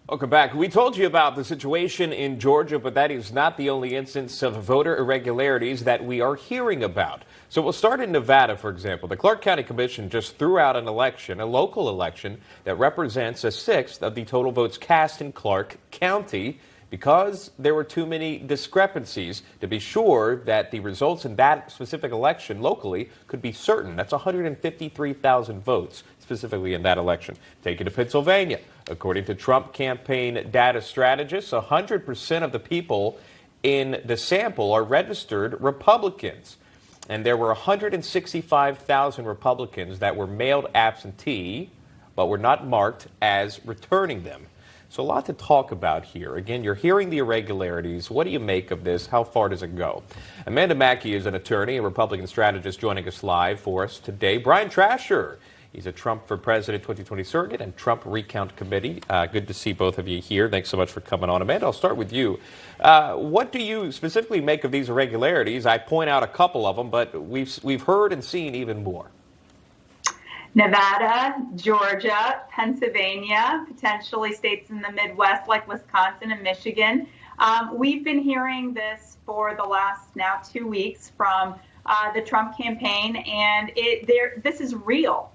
Welcome back. We told you about the situation in Georgia, but that is not the only instance of voter irregularities that we are hearing about. So we'll start in Nevada, for example. The Clark County Commission just threw out an election, a local election, that represents a sixth of the total votes cast in Clark County because there were too many discrepancies to be sure that the results in that specific election locally could be certain. That's 153,000 votes specifically in that election. Take it to Pennsylvania. According to Trump campaign data strategists, 100% of the people in the sample are registered Republicans. And there were 165,000 Republicans that were mailed absentee, but were not marked as returning them. So a lot to talk about here. Again, you're hearing the irregularities. What do you make of this? How far does it go? Amanda Mackey is an attorney, a Republican strategist, joining us live for us today. Brian Trasher, he's a Trump for President 2020 surrogate and Trump Recount Committee. Good to see both of you here. Thanks so much for coming on. Amanda, I'll start with you. What do you specifically make of these irregularities? I point out a couple of them, but we've heard and seen even more. Nevada, Georgia, Pennsylvania, potentially states in the Midwest like Wisconsin and Michigan. We've been hearing this for the last now 2 weeks from the Trump campaign, and this is real.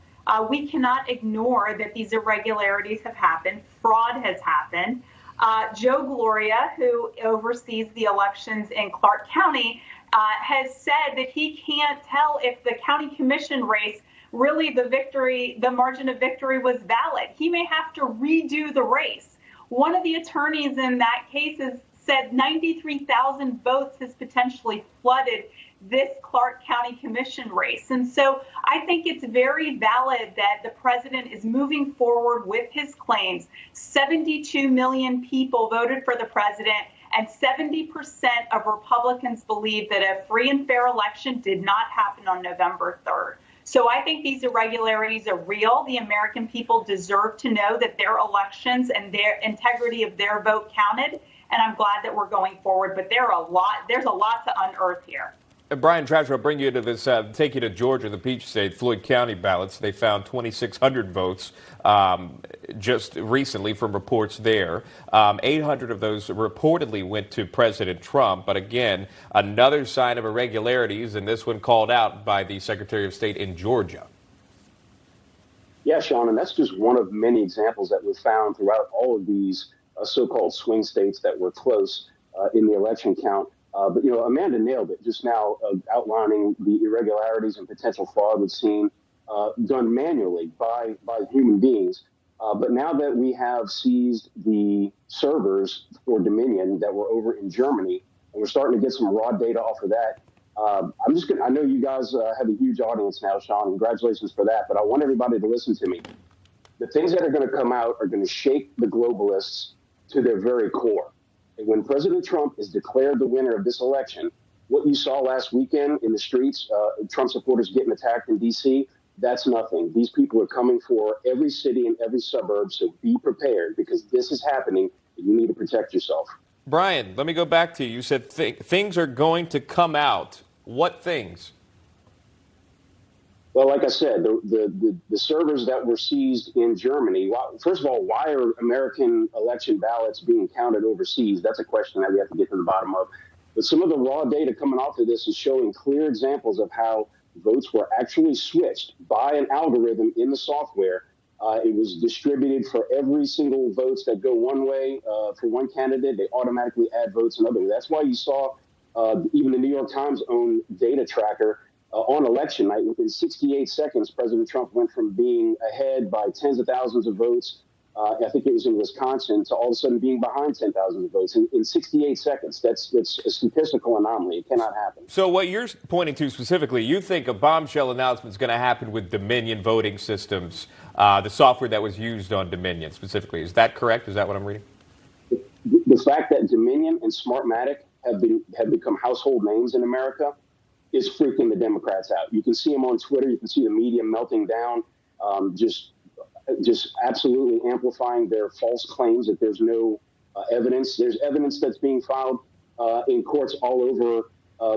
We cannot ignore that these irregularities have happened. Fraud has happened. Joe Gloria, who oversees the elections in Clark County, has said that he can't tell if the county commission race really the margin of victory was valid. He may have to redo the race. One of the attorneys in that case has said 93,000 votes has potentially flooded this Clark County Commission race. And so I think it's very valid that the president is moving forward with his claims. 72 million people voted for the president, and 70% of Republicans believe that a free and fair election did not happen on November 3rd. So I think these irregularities are real. The American people deserve to know that their elections and their integrity of their vote counted. And I'm glad that we're going forward. But there's a lot to unearth here. Brian Trasher, I'll bring you to this, take you to Georgia, the Peach State, Floyd County ballots. They found 2,600 votes just recently from reports there. 800 of those reportedly went to President Trump. But again, another sign of irregularities, and this one called out by the Secretary of State in Georgia. Yeah, Sean, and that's just one of many examples that were found throughout all of these so-called swing states that were close in the election count. But, Amanda nailed it just now, outlining the irregularities and potential fraud we've seen done manually by human beings. But now that we have seized the servers for Dominion that were over in Germany, and we're starting to get some raw data off of that, I know you guys have a huge audience now, Sean. Congratulations for that. But I want everybody to listen to me. The things that are going to come out are going to shake the globalists to their very core. And when President Trump is declared the winner of this election, what you saw last weekend in the streets, Trump supporters getting attacked in D.C., that's nothing. These people are coming for every city and every suburb, so be prepared because this is happening and you need to protect yourself. Brian, let me go back to you. You said things are going to come out. What things? Well, like I said, the servers that were seized in Germany, first of all, why are American election ballots being counted overseas? That's a question that we have to get to the bottom of. But some of the raw data coming off of this is showing clear examples of how votes were actually switched by an algorithm in the software. It was distributed for every single votes that go one way for one candidate. They automatically add votes another way. That's why you saw even the New York Times own data tracker on election night. Within 68 seconds, President Trump went from being ahead by tens of thousands of votes, I think it was in Wisconsin, to all of a sudden being behind 10,000 votes in 68 seconds. That's a statistical anomaly. It cannot happen. So what you're pointing to specifically, you think a bombshell announcement is going to happen with Dominion voting systems, the software that was used on Dominion specifically. Is that correct? Is that what I'm reading? The fact that Dominion and Smartmatic have become household names in America is freaking the Democrats out. You can see them on Twitter. You can see the media melting down, just absolutely amplifying their false claims that there's no evidence. There's evidence that's being filed in courts all over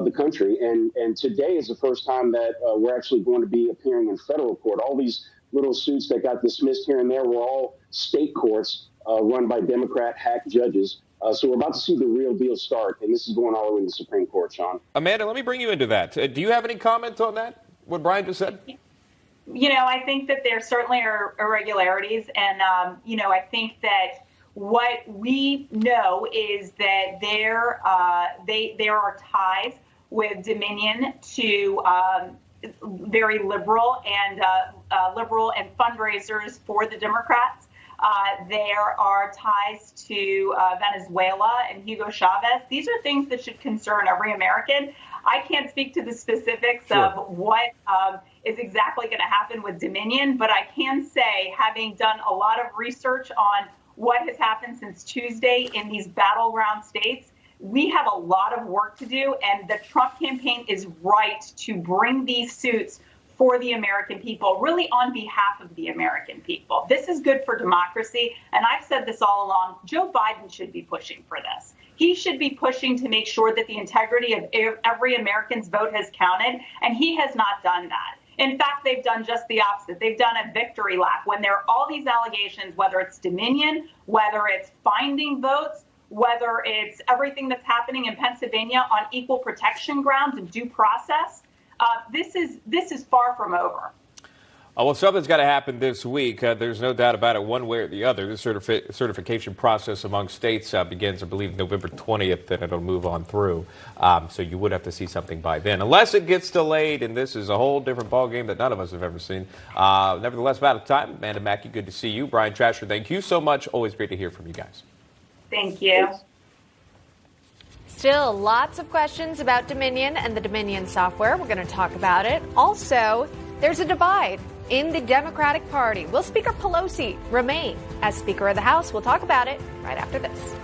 the country. And today is the first time that we're actually going to be appearing in federal court. All these little suits that got dismissed here and there were all state courts run by Democrat hack judges. So we're about to see the real deal start, and this is going all the way in the Supreme Court, Sean. Amanda, let me bring you into that. Do you have any comment on that, what Brian just said? I think that there certainly are irregularities, and, I think that what we know is that there are ties with Dominion to very liberal and fundraisers for the Democrats. There are ties to Venezuela and Hugo Chavez. These are things that should concern every American. I can't speak to the specifics of what is exactly going to happen with Dominion, but I can say, having done a lot of research on what has happened since Tuesday in these battleground states, we have a lot of work to do, and the Trump campaign is right to bring these suits for the American people, really on behalf of the American people. This is good for democracy, and I've said this all along. Joe Biden should be pushing for this. He should be pushing to make sure that the integrity of every American's vote has counted, and he has not done that. In fact, they've done just the opposite. They've done a victory lap when there are all these allegations, whether it's Dominion, whether it's finding votes, whether it's everything that's happening in Pennsylvania on equal protection grounds and due process. This is far from over. Well, something's got to happen this week. There's no doubt about it, one way or the other. The certification process among states begins, I believe, November 20th, and it'll move on through. So you would have to see something by then, unless it gets delayed, and this is a whole different ballgame that none of us have ever seen. Nevertheless, about a time. Amanda Mackey, good to see you. Brian Trasher, thank you so much. Always great to hear from you guys. Thank you. Still lots of questions about Dominion and the Dominion software. We're going to talk about it. Also, there's a divide in the Democratic Party. Will Speaker Pelosi remain as Speaker of the House? We'll talk about it right after this.